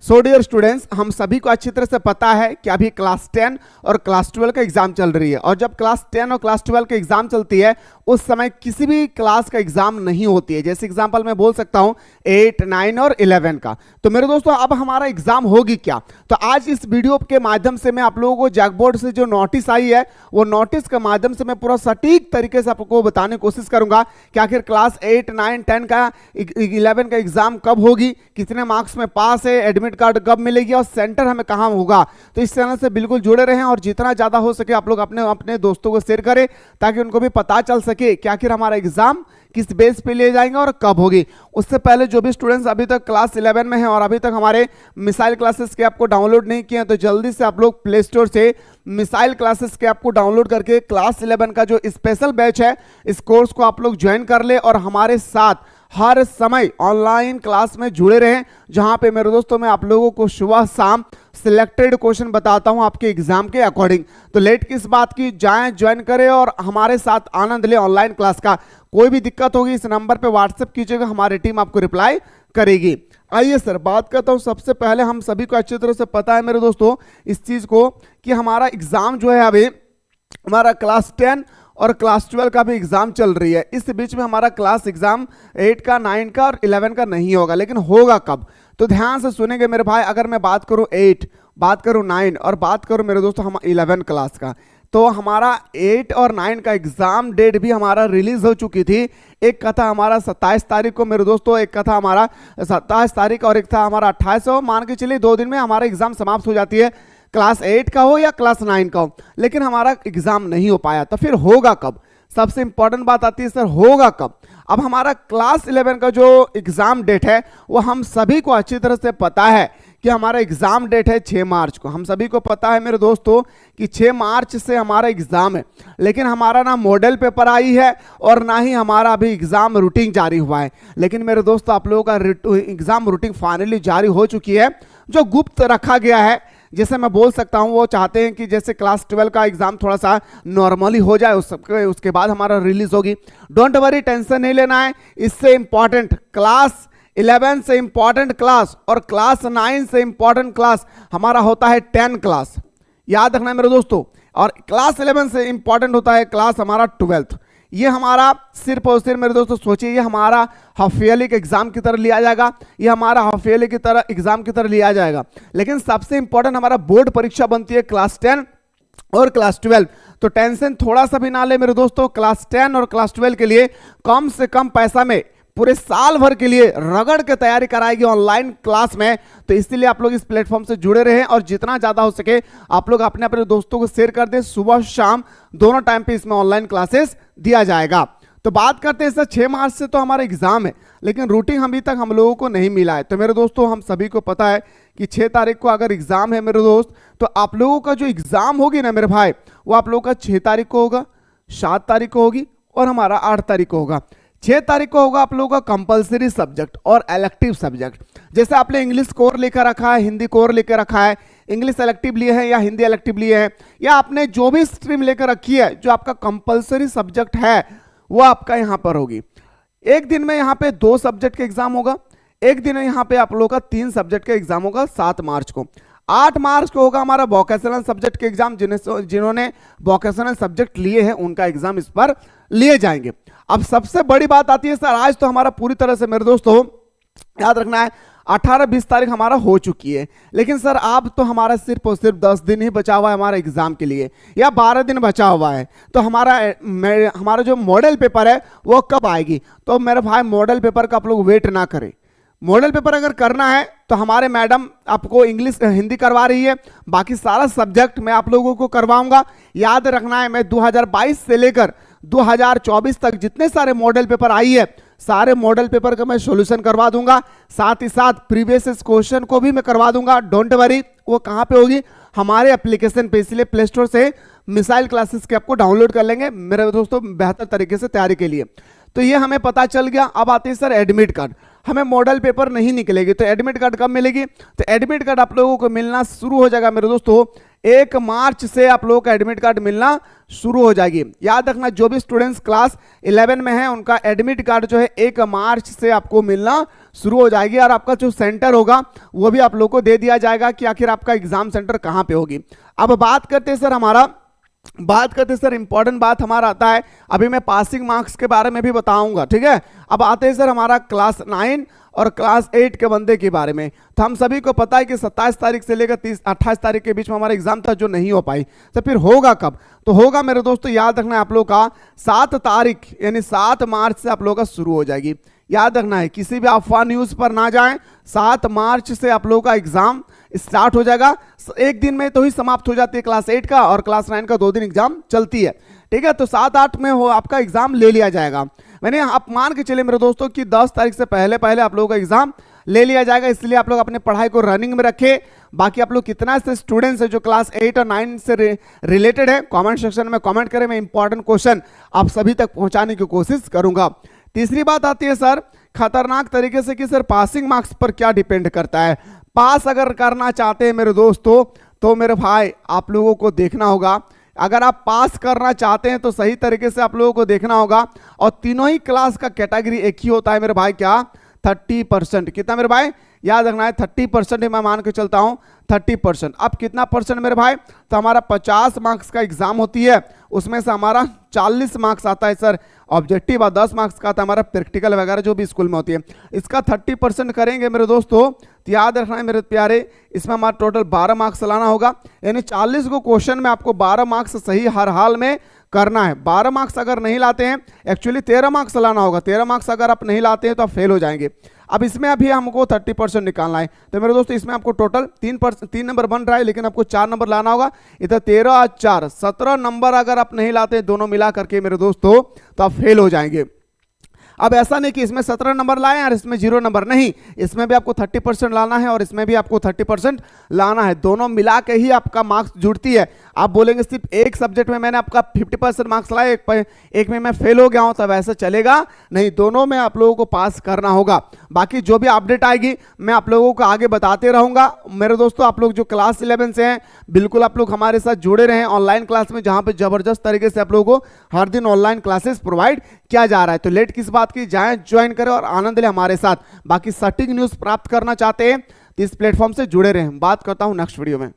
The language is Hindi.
सो डियर स्टूडेंट्स, हम सभी को अच्छी तरह से पता है कि अभी क्लास 10 और क्लास 12 का एग्जाम चल रही है। और जब क्लास 10 और क्लास 12 का एग्जाम चलती है उस समय किसी भी क्लास का एग्जाम नहीं होती है। जैसे एग्जांपल मैं बोल सकता हूं 8, 9 और 11 का। तो मेरे दोस्तों अब हमारा एग्जाम होगी क्या? तो आज इस वीडियो के माध्यम से मैं आप लोगों को जैकबोर्ड से जो नोटिस आई है वो नोटिस के माध्यम से मैं पूरा सटीक तरीके से आपको बताने की कोशिश करूंगा कि आखिर क्लास 8, 9, 10 का 11 का एग्जाम कब होगी, कितने मार्क्स में पास है, एडमिट कार्ड कब मिलेगी और सेंटर हमें कहां होगा। तो इस चैनल से बिल्कुल जुड़े रहें और जितना ज्यादा हो सके आप लोग अपने अपने दोस्तों को शेयर करें ताकि उनको भी पता चल सके कि आखिर हमारा एग्जाम किस बेस पे ले जाएंगे और कब होगी। उससे पहले जो भी स्टूडेंट्स अभी तक क्लास 11 में हैं और अभी तक हमारे मिसाइल क्लासेस के ऐप को डाउनलोड नहीं किए हैं तो जल्दी से आप लोग प्ले स्टोर से मिसाइल क्लासेस के ऐप को डाउनलोड करके क्लास 11 का जो स्पेशल बैच है इस कोर्स को आप लोग ज्वाइन कर ले और हमारे साथ हर समय ऑनलाइन क्लास में जुड़े रहें, जहां पे मेरे दोस्तों मैं आप लोगों को सुबह शाम सिलेक्टेड क्वेश्चन बताता हूं आपके एग्जाम के अकॉर्डिंग। तो लेट किस बात की, जाएं ज्वाइन करें और हमारे साथ आनंद लें ऑनलाइन क्लास का। कोई भी दिक्कत होगी इस नंबर पे व्हाट्सएप कीजिएगा, हमारी टीम आपको रिप्लाई करेगी। आइए सर बात करता हूं। सबसे पहले हम सभी को अच्छी तरह से पता है मेरे दोस्तों इस चीज को कि हमारा एग्जाम जो है अभी हमारा क्लास 10 और क्लास 12 का भी एग्जाम चल रही है। इस बीच में हमारा क्लास एग्जाम 8 का, 9 का और 11 का नहीं होगा, लेकिन होगा कब? तो ध्यान से सुनेंगे मेरे भाई। अगर मैं बात करूं 8, बात करूं 9 और बात करूं मेरे दोस्तों हम 11 क्लास का, तो हमारा 8 और 9 का एग्जाम डेट भी हमारा रिलीज हो चुकी थी। एक का था हमारा 27 तारीख को मेरे दोस्तों, एक का था हमारा 27 तारीख और एक था हमारा 28। मान के चलिए 2 दिन में हमारा एग्जाम समाप्त हो जाती है, क्लास 8 का हो या क्लास 9 का हो, लेकिन हमारा एग्जाम नहीं हो पाया। तो फिर होगा कब? सबसे इंपॉर्टेंट बात आती है सर होगा कब। अब हमारा क्लास 11 का जो एग्जाम डेट है वो हम सभी को अच्छी तरह से पता है कि हमारा एग्जाम डेट है 6 मार्च को। हम सभी को पता है मेरे दोस्तों कि 6 मार्च से हमारा एग्जाम है, लेकिन हमारा ना मॉडल पेपर आई है और ना ही हमारा अभी एग्जाम रूटीन जारी हुआ है। लेकिन मेरे दोस्तों आप लोगों का एग्जाम रूटीन फाइनली जारी हो चुकी है। जो गुप्त रखा गया है, जैसे मैं बोल सकता हूं, वो चाहते हैं कि जैसे क्लास 12 का एग्जाम थोड़ा सा नॉर्मली हो जाए उसके बाद हमारा रिलीज होगी। डोंट वरी, टेंशन नहीं लेना है। इससे इंपॉर्टेंट क्लास 11 से इंपॉर्टेंट क्लास और क्लास 9 से इंपॉर्टेंट क्लास हमारा होता है 10 क्लास, याद रखना है मेरे दोस्तों। और क्लास 11 से इंपॉर्टेंट होता है क्लास हमारा 12। ये हमारा सिर्फ और सिर्फ मेरे दोस्तों सोचिए ये हमारा हाफ ईयरली के एग्जाम की तरह लिया जाएगा, ये हमारा हाफ ईयरली की तरह एग्जाम की तरह लिया जाएगा। लेकिन सबसे इंपॉर्टेंट हमारा बोर्ड परीक्षा बनती है क्लास 10 और क्लास 12। तो टेंशन थोड़ा सा भी ना ले मेरे दोस्तों। क्लास 10 और क्लास 12 के लिए कम से कम पैसा में पूरे साल भर के लिए रगड़ के तैयारी कराएगी ऑनलाइन क्लास में। तो इसीलिए आप लोग इस प्लेटफॉर्म से जुड़े रहें और जितना ज्यादा हो सके आप लोग अपने अपने दोस्तों को शेयर कर दें। सुबह शाम दोनों टाइम पे इसमें ऑनलाइन क्लासेस दिया जाएगा। तो बात करते हैं सर 6 मार्च से तो हमारा एग्जाम है, लेकिन रूटीन अभी तक हम लोगों को नहीं मिला है। तो मेरे दोस्तों हम सभी को पता है कि 6 तारीख को अगर एग्जाम है मेरे दोस्त, तो आप लोगों का जो एग्जाम होगी ना मेरे भाई, वो आप लोगों का 6 तारीख को होगा, 7 तारीख को होगी और हमारा 8 तारीख को होगा। 6 तारीख को होगा आप लोगों का कंपलसरी सब्जेक्ट और इलेक्टिव सब्जेक्ट। जैसे आपने इंग्लिश कोर लेकर रखा है, हिंदी कोर लेकर रखा है, इंग्लिश इलेक्टिव लिए हैं या हिंदी इलेक्टिव लिए हैं, या आपने जो भी स्ट्रीम लेकर रखी है, जो आपका कंपलसरी सब्जेक्ट है वो आपका यहां पर होगी। एक दिन में यहां पे 2 सब्जेक्ट का एग्जाम होगा, एक दिन में यहां पे आप लोगों का 3 सब्जेक्ट का एग्जाम होगा 7 मार्च को। 8 मार्च को होगा हमारा वोकेशनल सब्जेक्ट के एग्जाम। जिन्होंने वोकेशनल सब्जेक्ट लिए हैं उनका एग्जाम इस पर लिए जाएंगे। अब सबसे बड़ी बात आती है सर आज तो हमारा पूरी तरह से मेरे दोस्तों याद रखना है 18-20 तारीख हमारा हो चुकी है, लेकिन सर अब तो हमारा सिर्फ और सिर्फ 10 दिन ही बचा हुआ है हमारा एग्जाम के लिए, या 12 दिन बचा हुआ है। तो हमारा जो मॉडल पेपर है वो कब आएगी? तो मेरे भाई मॉडल पेपर का आप लोग वेट ना करें। मॉडल पेपर अगर करना है तो हमारे मैडम आपको इंग्लिश हिंदी करवा रही है, बाकी सारा सब्जेक्ट मैं आप लोगों को करवाऊंगा। याद रखना है मैं 2022 से लेकर 2024 तक जितने सारे मॉडल पेपर आई है सारे मॉडल पेपर का मैं सॉल्यूशन करवा दूंगा, साथ ही साथ प्रीवियस क्वेश्चन को भी मैं करवा दूंगा। डोंट वरी, वो कहां पे होगी? हमारे एप्लीकेशन पे। इसलिए प्ले स्टोर से मिसाइल क्लासेस के आपको डाउनलोड कर लेंगे मेरे दोस्तों बेहतर तरीके से तैयारी के लिए। तो ये हमें पता चल गया। अब आते हैं सर एडमिट कार्ड। हमें मॉडल पेपर नहीं निकलेगी तो एडमिट कार्ड कब मिलेगी? तो एडमिट कार्ड आप लोगों को मिलना शुरू हो जाएगा मेरे दोस्तों 1 मार्च से आप लोगों का एडमिट कार्ड मिलना शुरू हो जाएगी। याद रखना जो भी स्टूडेंट्स क्लास 11 में हैं उनका एडमिट कार्ड जो है 1 मार्च से आपको मिलना शुरू हो जाएगी और आपका जो सेंटर होगा वो भी आप लोग को दे दिया जाएगा कि आखिर आपका एग्जाम सेंटर कहाँ पे होगी। अब बात करते हैं सर इंपॉर्टेंट बात हमारा आता है, अभी मैं पासिंग मार्क्स के बारे में भी बताऊंगा, ठीक है। अब आते हैं सर हमारा क्लास 9 और क्लास 8 के बंदे के बारे में। तो हम सभी को पता है कि 27 तारीख से लेकर 28 तारीख के बीच में हमारा एग्जाम था जो नहीं हो पाई, तो फिर होगा कब? तो होगा मेरे दोस्तों, याद रखना है आप लोग का 7 तारीख यानी 7 मार्च से आप लोग का शुरू हो जाएगी। याद रखना है, किसी भी अफवाह न्यूज पर ना जाएं। 7 मार्च से आप लोगों का एग्जाम स्टार्ट हो जाएगा। एक दिन में तो ही समाप्त हो जाती है क्लास 8 का, और क्लास 9 का 2 दिन एग्जाम चलती है, ठीक है। तो 7-8 में हो आपका एग्जाम ले लिया जाएगा। मैंने आप मान के चले मेरे दोस्तों कि 10 तारीख से पहले आप लोगों का एग्जाम ले लिया जाएगा, इसलिए आप लोग अपने पढ़ाई को रनिंग में रखें। बाकी आप लोग कितना से स्टूडेंट्स है जो क्लास 8 और 9 से रिलेटेड है, कमेंट सेक्शन में कमेंट करें, मैं इंपॉर्टेंट क्वेश्चन आप सभी तक पहुंचाने की कोशिश करूंगा। तीसरी बात आती है सर खतरनाक तरीके से कि सर पासिंग मार्क्स पर क्या डिपेंड करता है। पास अगर करना चाहते हैं मेरे दोस्तों तो मेरे भाई आप लोगों को देखना होगा, अगर आप पास करना चाहते हैं तो सही तरीके से आप लोगों को देखना होगा। और तीनों ही क्लास का कैटेगरी एक ही होता है मेरे भाई, क्या? 30%। कितना मेरे भाई? याद रखना है 30% ही मैं मान के चलता हूं, 30%। अब कितना परसेंट मेरे भाई? तो हमारा 50 मार्क्स का एग्जाम होती है, उसमें से हमारा 40 मार्क्स आता है सर ऑब्जेक्टिव, और 10 मार्क्स का आता है हमारा प्रैक्टिकल वगैरह जो भी स्कूल में होती है। इसका 30% करेंगे मेरे दोस्तों, तो याद रखना है मेरे प्यारे, इसमें हमारा टोटल 12 मार्क्स लाना होगा। यानी 40 को क्वेश्चन में आपको 12 मार्क्स सही हर हाल में करना है। 12 मार्क्स अगर नहीं लाते हैं, एक्चुअली 13 मार्क्स लाना होगा, 13 मार्क्स अगर आप नहीं लाते हैं तो आप फेल हो जाएंगे। अब इसमें अभी हमको 30% निकालना है, तो मेरे दोस्तों इसमें आपको टोटल 3 नंबर बन रहा है, लेकिन आपको 4 नंबर लाना होगा। इधर 13 और 4 17 नंबर अगर आप नहीं लाते दोनों मिला करके मेरे दोस्तों तो आप फेल हो जाएंगे। अब ऐसा नहीं कि इसमें 17 नंबर लाए और इसमें 0 नंबर, नहीं, इसमें भी आपको 30% लाना है और इसमें भी आपको 30% लाना है, दोनों मिला के ही आपका मार्क्स जुड़ती है। आप बोलेंगे सिर्फ एक सब्जेक्ट में मैंने आपका 50% मार्क्स लाए, एक में मैं फेल हो गया हूं, तब ऐसा चलेगा नहीं, दोनों में आप लोगों को पास करना होगा। बाकी जो भी अपडेट आएगी मैं आप लोगों को आगे बताते रहूंगा। मेरे दोस्तों आप लोग जो क्लास 11 से हैं बिल्कुल आप लोग हमारे साथ जुड़े रहें ऑनलाइन क्लास में, जहां पे जबरदस्त तरीके से आप लोगों को हर दिन ऑनलाइन क्लासेस प्रोवाइड किया जा रहा है। तो लेट किस बात की, जाएं ज्वाइन करें और आनंद लें हमारे साथ। बाकी सटीक न्यूज प्राप्त करना चाहते हैं तो इस प्लेटफॉर्म से जुड़े रहें। बात करता हूं नेक्स्ट वीडियो में।